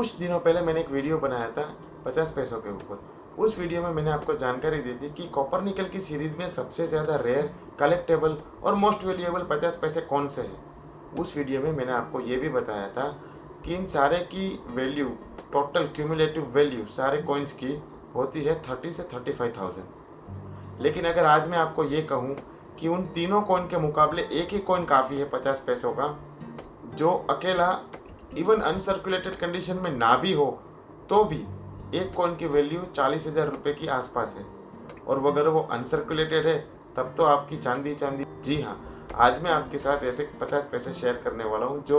कुछ दिनों पहले मैंने एक वीडियो बनाया था 50 पैसों के ऊपर। उस वीडियो में मैंने आपको जानकारी दी थी कि कॉपर निकल की सीरीज़ में सबसे ज़्यादा रेयर, कलेक्टेबल और मोस्ट वैल्यूएबल 50 पैसे कौन से हैं। उस वीडियो में मैंने आपको ये भी बताया था कि इन सारे की वैल्यू, टोटल क्यूमुलेटिव वैल्यू सारे कॉइन्स की होती है 30 से 35,000। लेकिन अगर आज मैं आपको ये कहूँ कि उन तीनों कॉइन के मुकाबले एक ही कॉइन काफ़ी है 50 पैसों का, जो अकेला इवन अनसर्कुलेटेड कंडीशन में ना भी हो तो भी एक कॉइन की वैल्यू 40,000 रुपये की आसपास है, और अगर वो अनसर्कुलेटेड है तब तो आपकी चांदी चांदी। जी हाँ, आज मैं आपके साथ ऐसे 50 पैसे शेयर करने वाला हूँ जो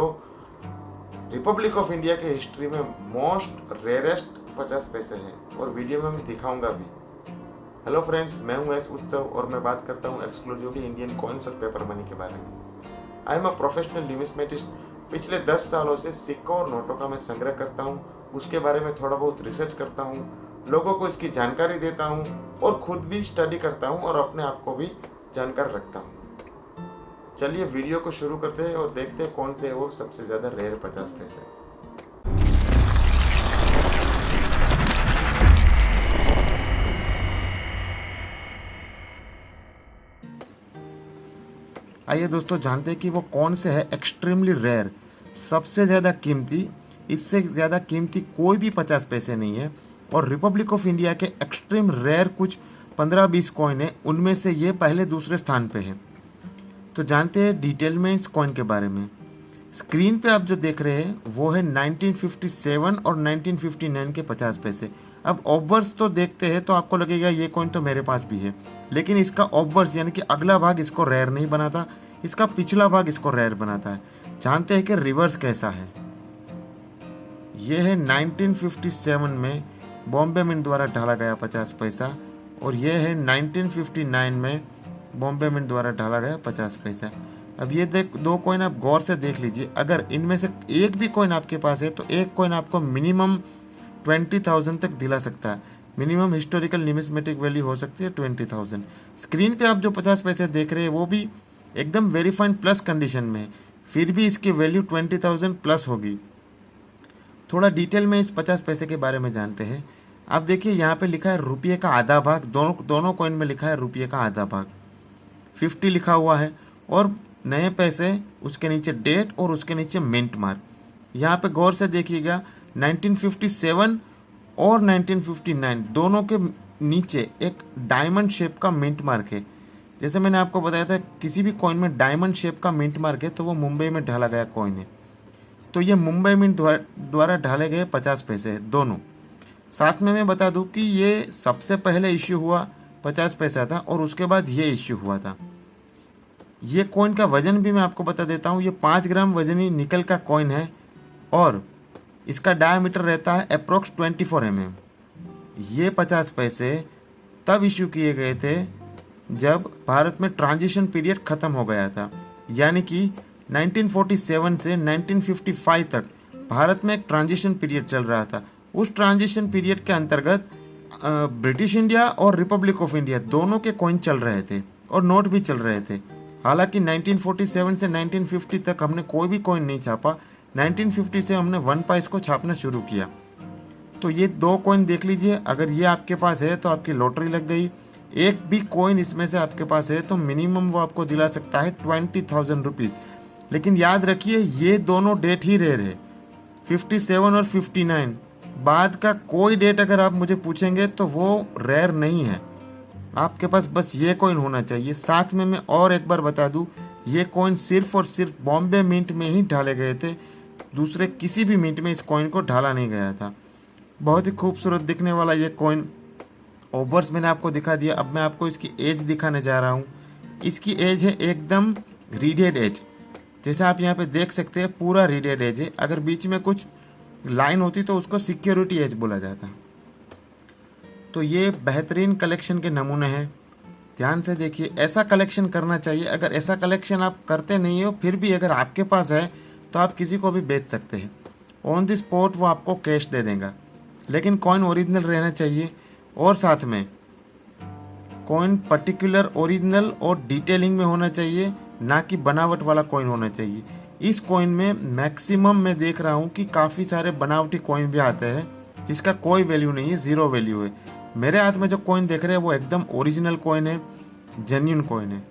रिपब्लिक ऑफ इंडिया के हिस्ट्री में मोस्ट रेयरेस्ट 50 पैसे हैं, और वीडियो में मैं दिखाऊंगा भी। हेलो फ्रेंड्स, मैं हूं एस उत्सव और मैं बात करता हूं एक्सक्लूसिवली इंडियन कॉइन्स और पेपर मनी के बारे में। I am a professional न्यूमिस्मेटिस्ट। पिछले 10 सालों से सिक्कों और नोटों का मैं संग्रह करता हूं, उसके बारे में थोड़ा बहुत रिसर्च करता हूं, लोगों को इसकी जानकारी देता हूं और खुद भी स्टडी करता हूं और अपने आप को भी जानकार रखता हूं। चलिए वीडियो को शुरू करते हैं और देखते हैं कौन से है वो सबसे ज़्यादा रेयर 50 पैसे। आइए दोस्तों, जानते हैं कि वो कौन से है एक्सट्रीमली रेयर, सबसे ज़्यादा कीमती। इससे ज़्यादा कीमती कोई भी 50 पैसे नहीं है। और रिपब्लिक ऑफ इंडिया के एक्सट्रीम रेयर कुछ 15-20 कॉइन है, उनमें से ये पहले दूसरे स्थान पे है। तो जानते हैं डिटेल में इस कॉइन के बारे में। स्क्रीन पे आप जो देख रहे हैं वो है 1957 और 1959 के 50 पैसे। अब ऑब्वर्स तो देखते हैं तो आपको लगेगा ये कॉइन तो मेरे पास भी है, लेकिन इसका ऑब्वर्स यानी कि अगला भाग इसको रेयर नहीं बनाता, इसका पिछला भाग इसको रेयर बनाता है। जानते हैं कि रिवर्स कैसा है। ये है 1957 में बॉम्बे मिंट द्वारा ढाला गया 50 पैसा, और ये है 1959 में बॉम्बे मिंट द्वारा ढाला गया 50 पैसा। अब ये दो कॉइन आप गौर से देख लीजिए। अगर इनमें से एक भी कॉइन आपके पास है तो एक कॉइन आपको मिनिमम 20,000 तक दिला सकता है। मिनिमम हिस्टोरिकल न्यूमिस्मेटिक वैल्यू हो सकती है 20,000। स्क्रीन पे आप जो 50 पैसे देख रहे हैं वो भी एकदम वेरीफाइड प्लस कंडीशन में है, फिर भी इसकी वैल्यू 20,000 प्लस होगी। थोड़ा डिटेल में इस 50 पैसे के बारे में जानते हैं। आप देखिए यहाँ पे लिखा है रुपये का आधा भाग, दोनों कॉइन में लिखा है रुपये का आधा भाग, 50 लिखा हुआ है, और नए पैसे उसके नीचे डेट और उसके नीचे मिंट मार्क। यहाँ पे गौर से देखिएगा 1957 और 1959 दोनों के नीचे एक डायमंड शेप का मिंट मार्क है। जैसे मैंने आपको बताया था किसी भी कॉइन में डायमंड शेप का मिंट मार्क है तो वो मुंबई में ढाला गया कॉइन है। तो ये मुंबई मिंट द्वारा ढाले गए 50 पैसे है दोनों। साथ में मैं बता दूं कि ये सबसे पहले इश्यू हुआ 50 पैसा था और उसके बाद ये इश्यू हुआ था। ये कॉइन का वजन भी मैं आपको बता देता हूँ। ये 5 ग्राम वजनी निकल का कॉइन है और इसका डायमीटर रहता है अप्रोक्स 24 mm। ये 50 पैसे तब इश्यू किए गए थे जब भारत में ट्रांजिशन पीरियड खत्म हो गया था, यानी कि 1947 से 1955 तक भारत में एक ट्रांजिशन पीरियड चल रहा था। उस ट्रांजिशन पीरियड के अंतर्गत ब्रिटिश इंडिया और रिपब्लिक ऑफ इंडिया दोनों के कॉइन चल रहे थे और नोट भी चल रहे थे। हालांकि 1947 से 1950 तक हमने कोई भी कॉइन नहीं छापा। 1950 से हमने 1 पैसे को छापना शुरू किया। तो ये दो कॉइन देख लीजिए, अगर ये आपके पास है तो आपकी लॉटरी लग गई। एक भी कॉइन इसमें से आपके पास है तो मिनिमम वो आपको दिला सकता है 20,000 रुपीज़। लेकिन याद रखिए ये दोनों डेट ही रेयर है, 57 और 59। बाद का कोई डेट अगर आप मुझे पूछेंगे तो वो रेयर नहीं है। आपके पास बस ये कॉइन होना चाहिए। साथ में मैं और एक बार बता दूं, ये कॉइन सिर्फ और सिर्फ बॉम्बे मिंट में ही ढाले गए थे, दूसरे किसी भी मिंट में इस कॉइन को ढाला नहीं गया था। बहुत ही खूबसूरत दिखने वाला ये कॉइन। ओवर्स मैंने आपको दिखा दिया। अब मैं आपको इसकी एज दिखाने जा रहा हूँ। इसकी एज है एकदम रीडेड एज, जैसे आप यहाँ पे देख सकते हैं पूरा रीडेड एज है। अगर बीच में कुछ लाइन होती तो उसको सिक्योरिटी एज बोला जाता। तो ये बेहतरीन कलेक्शन के नमूने हैं। ध्यान से देखिए, ऐसा कलेक्शन करना चाहिए। अगर ऐसा कलेक्शन आप करते नहीं हो फिर भी अगर आपके पास है तो आप किसी को भी बेच सकते हैं। ऑन द स्पॉट वो आपको कैश दे देगा, लेकिन कॉइन ओरिजिनल रहना चाहिए। और साथ में कॉइन पर्टिकुलर ओरिजिनल और डिटेलिंग में होना चाहिए, ना कि बनावट वाला कॉइन होना चाहिए। इस कॉइन में मैक्सिमम मैं देख रहा हूँ कि काफ़ी सारे बनावटी कॉइन भी आते हैं जिसका कोई वैल्यू नहीं है, ज़ीरो वैल्यू है। मेरे हाथ में जो कॉइन देख रहे हैं वो एकदम ओरिजिनल कॉइन है, जेन्यून कॉइन है।